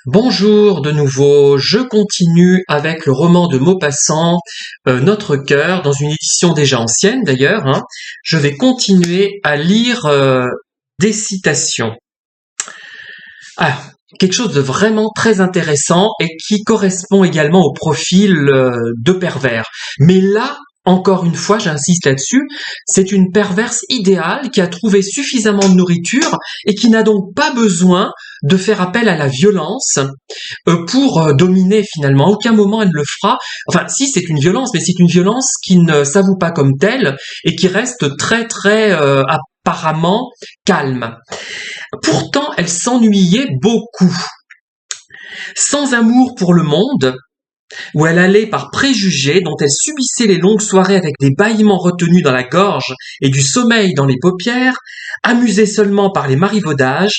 Bonjour de nouveau, je continue avec le roman de Maupassant, Notre cœur, dans une édition déjà ancienne d'ailleurs. Je vais continuer à lire des citations. Ah, quelque chose de vraiment très intéressant et qui correspond également au profil de pervers. Mais là, encore une fois, j'insiste là-dessus, c'est une perverse idéale qui a trouvé suffisamment de nourriture et qui n'a donc pas besoin de faire appel à la violence pour dominer finalement. À aucun moment elle ne le fera. Enfin, si, c'est une violence, mais c'est une violence qui ne s'avoue pas comme telle et qui reste très très apparemment calme. Pourtant, elle s'ennuyait beaucoup. Sans amour pour le monde, où elle allait par préjugés, dont elle subissait les longues soirées avec des bâillements retenus dans la gorge et du sommeil dans les paupières, amusée seulement par les marivaudages,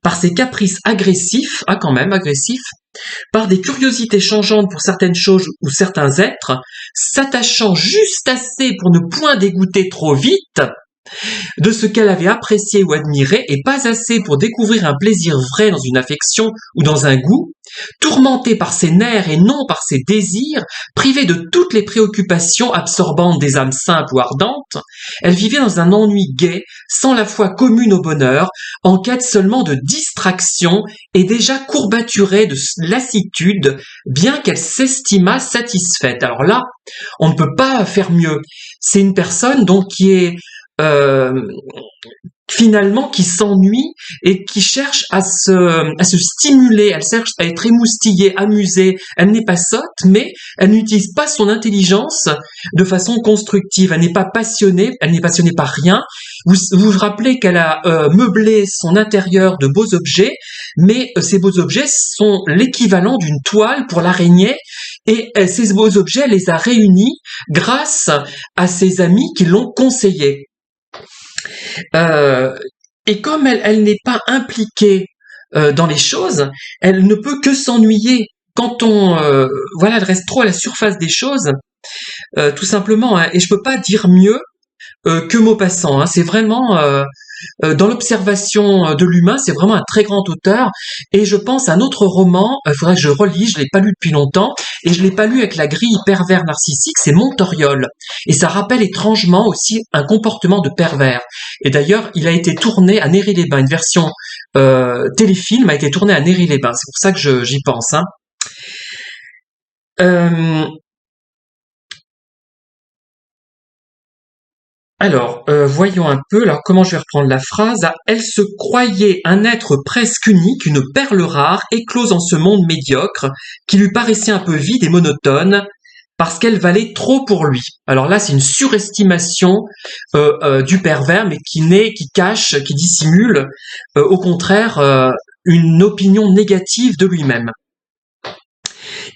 par ses caprices agressifs, quand même agressifs, par des curiosités changeantes pour certaines choses ou certains êtres, s'attachant juste assez pour ne point dégoûter trop vite de ce qu'elle avait apprécié ou admiré et pas assez pour découvrir un plaisir vrai dans une affection ou dans un goût, tourmentée par ses nerfs et non par ses désirs, privée de toutes les préoccupations absorbantes des âmes simples ou ardentes, elle vivait dans un ennui gai, sans la foi commune au bonheur, en quête seulement de distraction et déjà courbaturée de lassitude, bien qu'elle s'estimât satisfaite. Alors là, on ne peut pas faire mieux. C'est une personne donc qui est euh, finalement qui s'ennuie et qui cherche à se stimuler, elle cherche à être émoustillée, amusée. Elle n'est pas sotte, mais elle n'utilise pas son intelligence de façon constructive. Elle n'est pas passionnée, elle n'est passionnée par rien. Vous rappelez qu'elle a meublé son intérieur de beaux objets, mais ces beaux objets sont l'équivalent d'une toile pour l'araignée, et ces beaux objets, elle les a réunis grâce à ses amis qui l'ont conseillé. Euh, et comme elle n'est pas impliquée dans les choses, elle ne peut que s'ennuyer. Quand elle reste trop à la surface des choses, tout simplement. Et je peux pas dire mieux que Maupassant. C'est vraiment dans l'observation de l'humain, c'est vraiment un très grand auteur. Et je pense à un autre roman, il faudrait que je relis, je l'ai pas lu depuis longtemps, et je l'ai pas lu avec la grille pervers narcissique, c'est Montoriol. Et ça rappelle étrangement aussi un comportement de pervers. Et d'ailleurs, il a été tourné à Néry-les-Bains, une version téléfilm a été tournée à Néry-les-Bains. C'est pour ça que j'y pense. Euh, Voyons un peu. Alors, comment je vais reprendre la phrase? Elle se croyait un être presque unique, une perle rare, éclose en ce monde médiocre, qui lui paraissait un peu vide et monotone, parce qu'elle valait trop pour lui. Alors là, c'est une surestimation du pervers, mais qui cache, qui dissimule, au contraire, une opinion négative de lui-même.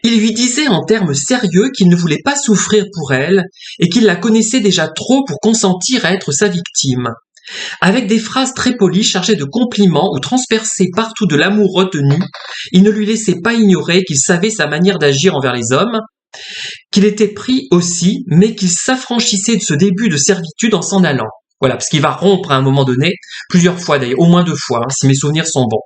Il lui disait en termes sérieux qu'il ne voulait pas souffrir pour elle et qu'il la connaissait déjà trop pour consentir à être sa victime. Avec des phrases très polies chargées de compliments ou transpercées partout de l'amour retenu, il ne lui laissait pas ignorer qu'il savait sa manière d'agir envers les hommes, qu'il était pris aussi, mais qu'il s'affranchissait de ce début de servitude en s'en allant. Voilà, parce qu'il va rompre à un moment donné, plusieurs fois d'ailleurs, au moins 2 fois, si mes souvenirs sont bons.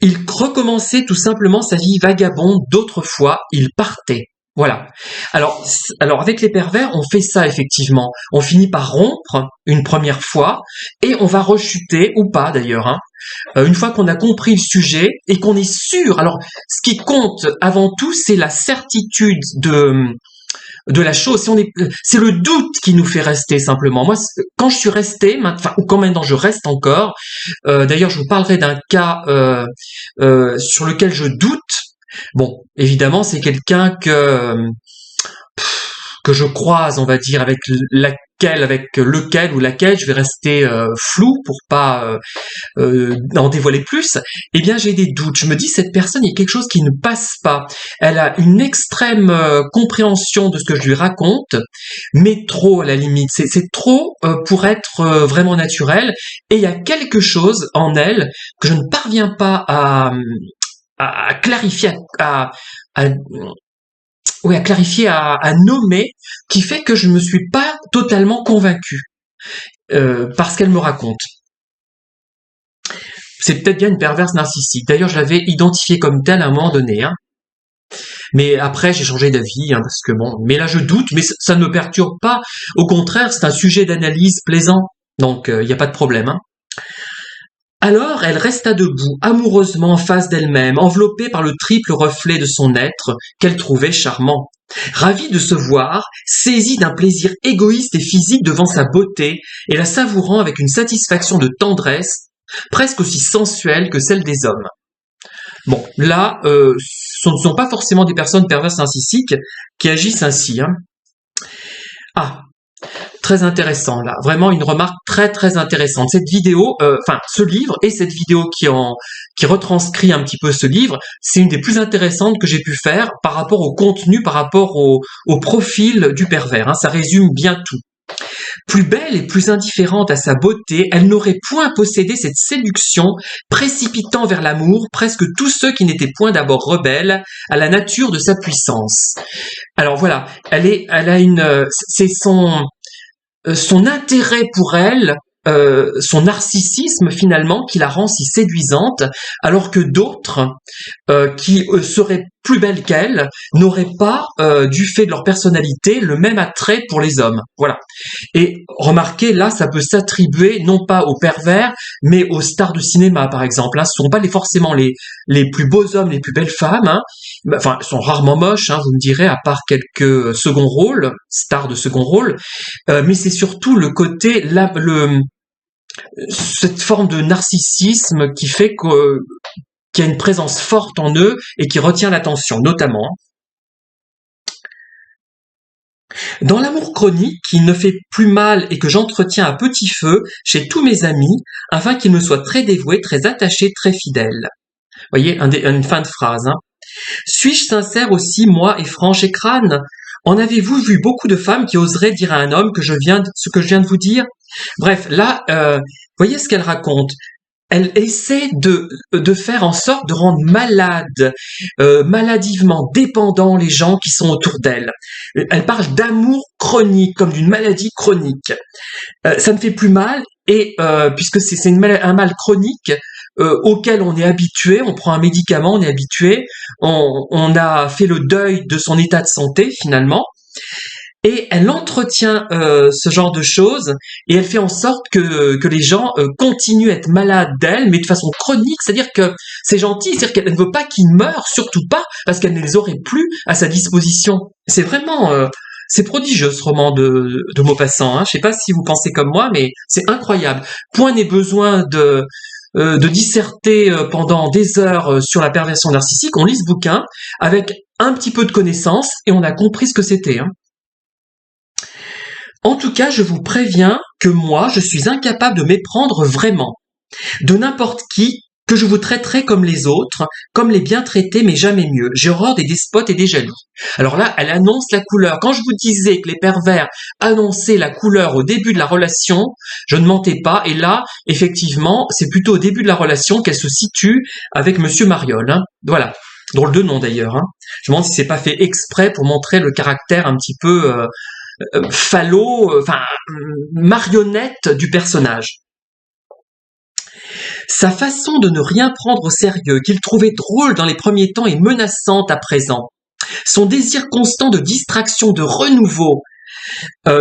Il recommençait tout simplement sa vie vagabonde d'autrefois, il partait. Voilà. Alors avec les pervers, on fait ça effectivement. On finit par rompre une première fois et on va rechuter ou pas d'ailleurs. Une fois qu'on a compris le sujet et qu'on est sûr. Alors, ce qui compte avant tout, c'est la certitude de la chose. C'est le doute qui nous fait rester simplement. Moi, quand je suis resté, ou quand maintenant je reste encore. D'ailleurs, je vous parlerai d'un cas sur lequel je doute. Bon, évidemment, c'est quelqu'un que je croise, on va dire, avec lequel ou laquelle je vais rester flou pour pas en dévoiler plus. Eh bien, j'ai des doutes. Je me dis, cette personne, il y a quelque chose qui ne passe pas. Elle a une extrême compréhension de ce que je lui raconte, mais trop à la limite. C'est trop pour être vraiment naturel. Et il y a quelque chose en elle que je ne parviens pas à clarifier, à oui, à clarifier, à nommer, qui fait que je ne me suis pas totalement convaincu par ce qu'elle me raconte. c'est peut-être bien une perverse narcissique. D'ailleurs, je l'avais identifiée comme telle à un moment donné, hein. Mais après, j'ai changé d'avis, hein, parce que bon, mais là je doute, mais ça ne me perturbe pas. Au contraire, c'est un sujet d'analyse plaisant, donc il n'y a pas de problème, hein. Alors elle resta debout, amoureusement en face d'elle-même, enveloppée par le triple reflet de son être, qu'elle trouvait charmant. Ravie de se voir, saisie d'un plaisir égoïste et physique devant sa beauté, et la savourant avec une satisfaction de tendresse, presque aussi sensuelle que celle des hommes. Bon, là, ce ne sont pas forcément des personnes perverses narcissiques qui agissent ainsi, hein. Ah, très intéressant là, vraiment une remarque très très intéressante. Cette vidéo, ce livre et cette vidéo qui retranscrit un petit peu ce livre, c'est une des plus intéressantes que j'ai pu faire par rapport au contenu, par rapport au profil du pervers, hein. Ça résume bien tout. Plus belle et plus indifférente à sa beauté, elle n'aurait point possédé cette séduction, précipitant vers l'amour presque tous ceux qui n'étaient point d'abord rebelles à la nature de sa puissance. Alors voilà, c'est son intérêt pour elle, son narcissisme finalement qui la rend si séduisante, alors que d'autres qui seraient plus belles qu'elle n'auraient pas, du fait de leur personnalité, le même attrait pour les hommes. Voilà. Et remarquez, là, ça peut s'attribuer non pas aux pervers, mais aux stars de cinéma, par exemple, hein. Ce ne sont pas forcément les plus beaux hommes, les plus belles femmes, hein. Enfin, ils sont rarement moches, hein, vous me direz, à part quelques seconds rôles, stars de second rôle, mais c'est surtout le côté, cette forme de narcissisme qui fait qu'il y a une présence forte en eux et qui retient l'attention, notamment. Dans l'amour chronique, qui ne fait plus mal et que j'entretiens à petit feu chez tous mes amis, afin qu'ils me soient très dévoués, très attachés, très fidèles. Vous voyez, une fin de phrase, hein. Suis-je sincère aussi, moi, et franche et crâne? En avez-vous vu beaucoup de femmes qui oseraient dire à un homme ce que je viens de vous dire? Bref, là, voyez ce qu'elle raconte. Elle essaie de faire en sorte de rendre malades, maladivement dépendants les gens qui sont autour d'elle. Elle parle d'amour chronique, comme d'une maladie chronique. Ça ne fait plus mal, et puisque c'est un mal chronique auquel on est habitué, on prend un médicament, on est habitué, on a fait le deuil de son état de santé finalement. Et elle entretient ce genre de choses et elle fait en sorte que les gens continuent à être malades d'elle, mais de façon chronique, c'est-à-dire que c'est gentil, c'est-à-dire qu'elle ne veut pas qu'ils meurent, surtout pas, parce qu'elle ne les aurait plus à sa disposition. C'est vraiment... c'est prodigieux ce roman de Maupassant, hein. Je sais pas si vous pensez comme moi, mais c'est incroyable. Point n'est besoin de disserter pendant des heures sur la perversion narcissique. On lit ce bouquin avec un petit peu de connaissances et on a compris ce que c'était, hein. En tout cas, je vous préviens que moi, je suis incapable de méprendre vraiment de n'importe qui, que je vous traiterai comme les autres, comme les bien traités, mais jamais mieux. J'ai horreur des despotes et des jaloux. Alors là, elle annonce la couleur. Quand je vous disais que les pervers annonçaient la couleur au début de la relation, je ne mentais pas. Et là, effectivement, c'est plutôt au début de la relation qu'elle se situe avec Monsieur Mariol, hein. Voilà. Drôle de nom d'ailleurs, hein. Je me demande si c'est pas fait exprès pour montrer le caractère un petit peu... marionnette du personnage. Sa façon de ne rien prendre au sérieux, qu'il trouvait drôle dans les premiers temps et menaçante à présent. Son désir constant de distraction, de renouveau,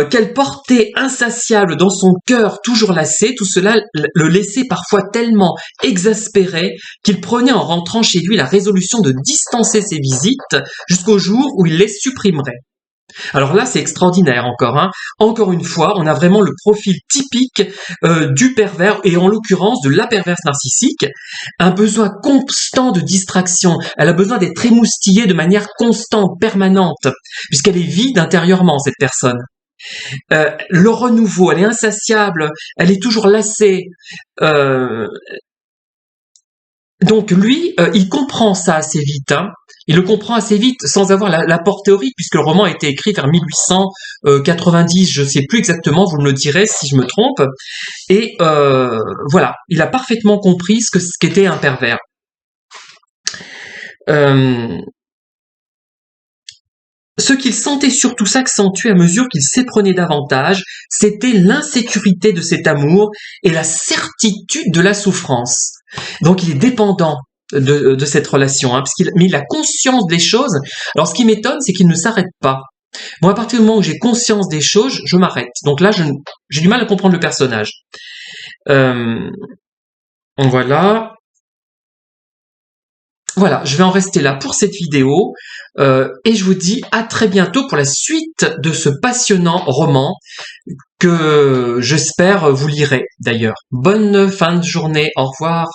qu'elle portait insatiable dans son cœur toujours lassé, tout cela le laissait parfois tellement exaspéré qu'il prenait en rentrant chez lui la résolution de distancer ses visites jusqu'au jour où il les supprimerait. Alors là, c'est extraordinaire encore, hein. Encore une fois, on a vraiment le profil typique du pervers, et en l'occurrence de la perverse narcissique, un besoin constant de distraction. Elle a besoin d'être émoustillée de manière constante, permanente, puisqu'elle est vide intérieurement, cette personne. Le renouveau, elle est insatiable, elle est toujours lassée. Donc lui, il comprend ça assez vite, hein. Il le comprend assez vite sans avoir l'apport théorique, puisque le roman a été écrit vers 1890, je ne sais plus exactement, vous me le direz si je me trompe. Et voilà, il a parfaitement compris ce qu'était un pervers. Ce qu'il sentait surtout s'accentuer à mesure qu'il s'éprenait davantage, c'était l'insécurité de cet amour et la certitude de la souffrance. Donc il est dépendant de cette relation, hein, parce qu'il a conscience des choses. Alors ce qui m'étonne, c'est qu'il ne s'arrête pas. Moi, à partir du moment où j'ai conscience des choses, je m'arrête. Donc là, j'ai du mal à comprendre le personnage. Euh, voilà. Voilà, je vais en rester là pour cette vidéo et je vous dis à très bientôt pour la suite de ce passionnant roman que j'espère vous lirez d'ailleurs. Bonne fin de journée, au revoir.